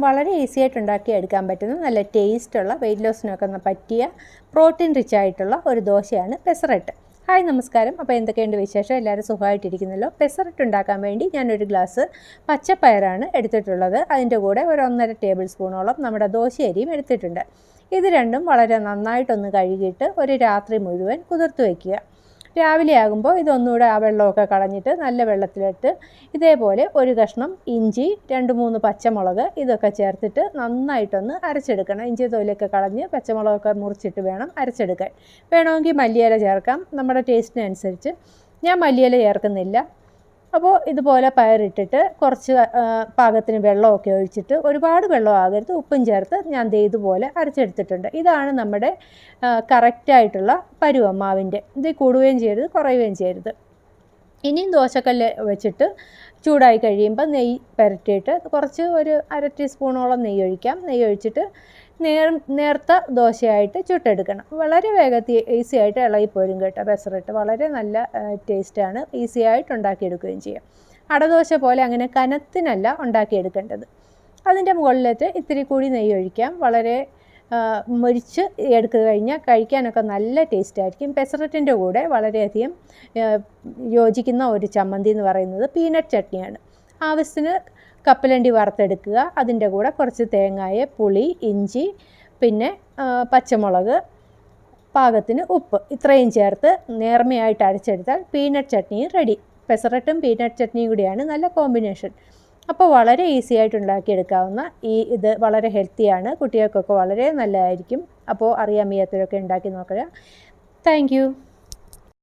വളരെ ഈസി ആയിട്ട് ഉണ്ടാക്കിയെടുക്കാൻ പറ്റുന്ന നല്ല ടേസ്റ്റുള്ള വെയിറ്റ് ലോസിനൊക്കെ പറ്റിയ പ്രോട്ടീൻ റിച്ച് ആയിട്ടുള്ള ഒരു ദോശയാണ് പെസറട്ട്. ഹായ് നമസ്കാരം. അപ്പോൾ എന്തൊക്കെയുണ്ട് വിശേഷം? എല്ലാവരും സുഖമായിട്ടിരിക്കുന്നല്ലോ. പെസറട്ട് ഉണ്ടാക്കാൻ വേണ്ടി ഞാനൊരു ഗ്ലാസ് പച്ചപ്പയറാണ് എടുത്തിട്ടുള്ളത്. അതിൻ്റെ കൂടെ ഒരു 1.5 ടേബിൾ സ്പൂണോളം നമ്മുടെ ദോശയരിയും എടുത്തിട്ടുണ്ട്. ഇത് രണ്ടും വളരെ നന്നായിട്ടൊന്ന് കഴുകിയിട്ട് ഒരു രാത്രി മുഴുവൻ കുതിർത്ത് വയ്ക്കുക. രാവിലെ ആകുമ്പോൾ ഇതൊന്നുകൂടെ ആ വെള്ളമൊക്കെ കളഞ്ഞിട്ട് നല്ല വെള്ളത്തിലിട്ട് ഇതേപോലെ ഒരു കഷ്ണം ഇഞ്ചി, 2-3 പച്ചമുളക് ഇതൊക്കെ ചേർത്തിട്ട് നന്നായിട്ടൊന്ന് അരച്ചെടുക്കണം. ഇഞ്ചി തൊലിയൊക്കെ കളഞ്ഞ് പച്ചമുളകൊക്കെ മുറിച്ചിട്ട് വേണം അരച്ചെടുക്കാൻ. വേണമെങ്കിൽ മല്ലിയില ചേർക്കാം, നമ്മുടെ ടേസ്റ്റിനനുസരിച്ച്. ഞാൻ മല്ലിയില ചേർക്കുന്നില്ല. അപ്പോൾ ഇതുപോലെ പയറിട്ടിട്ട് കുറച്ച് പാകത്തിന് വെള്ളമൊക്കെ ഒഴിച്ചിട്ട്, ഒരുപാട് വെള്ളം ആകരുത്, ഉപ്പും ചേർത്ത് ഞാൻ ഇതുപോലെ അരച്ചെടുത്തിട്ടുണ്ട്. ഇതാണ് നമ്മുടെ കറക്റ്റായിട്ടുള്ള പരുവം മാവിൻ്റെ. ഇത് കൂടുകയും ചെയ്യരുത്, കുറയുകയും ചെയ്യരുത്. ഇനിയും ദോശക്കല്ല് വെച്ചിട്ട് ചൂടായി കഴിയുമ്പോൾ നെയ്യ് പുരട്ടിയിട്ട് കുറച്ച് ഒരു 1/2 ടീസ്പൂണോളം നെയ്യ് ഒഴിക്കാം. നെയ്യ് ഒഴിച്ചിട്ട് നേർത്ത ദോശയായിട്ട് ചുട്ടെടുക്കണം. വളരെ വേഗത്തിൽ ഈസി ആയിട്ട് ഇളകിപ്പോരും കേട്ടോ. പെസറട്ട് വളരെ നല്ല ടേസ്റ്റാണ്. ഈസി ആയിട്ട് ഉണ്ടാക്കിയെടുക്കുകയും ചെയ്യാം. അടദോശ പോലെ അങ്ങനെ കനത്തിനല്ല ഉണ്ടാക്കിയെടുക്കേണ്ടത്. അതിൻ്റെ മുകളിലേക്ക് ഇത്തിരി കൂടി നെയ്യ് ഒഴിക്കാം. വളരെ മൊരിച്ച് എടുത്തു കഴിഞ്ഞാൽ കഴിക്കാനൊക്കെ നല്ല ടേസ്റ്റായിരിക്കും. പെസറട്ടിൻ്റെ കൂടെ വളരെയധികം യോജിക്കുന്ന ഒരു ചമ്മന്തി എന്ന് പറയുന്നത് പീനട്ട് ചട്നിയാണ്. ആവശ്യത്തിന് കപ്പലണ്ടി വറുത്തെടുക്കുക. അതിൻ്റെ കൂടെ കുറച്ച് തേങ്ങായ, പുളി, ഇഞ്ചി, പിന്നെ പച്ചമുളക്, പാകത്തിന് ഉപ്പ്, ഇത്രയും ചേർത്ത് നേർമയായിട്ട് അരച്ചെടുത്താൽ പീനട്ട് ചട്നി റെഡി. പെസറട്ടും പീനട്ട് ചട്നിയും കൂടിയാണ് നല്ല കോമ്പിനേഷൻ. അപ്പോൾ വളരെ ഈസി ആയിട്ട് ഉണ്ടാക്കിയെടുക്കാവുന്ന ഇത് വളരെ ഹെൽത്തിയാണ്. കുട്ടികൾക്കൊക്കെ വളരെ നല്ലതായിരിക്കും. അപ്പോൾ അറിയാൻ വയ്യാത്തവരൊക്കെ ഉണ്ടാക്കി നോക്കുക. Thank you.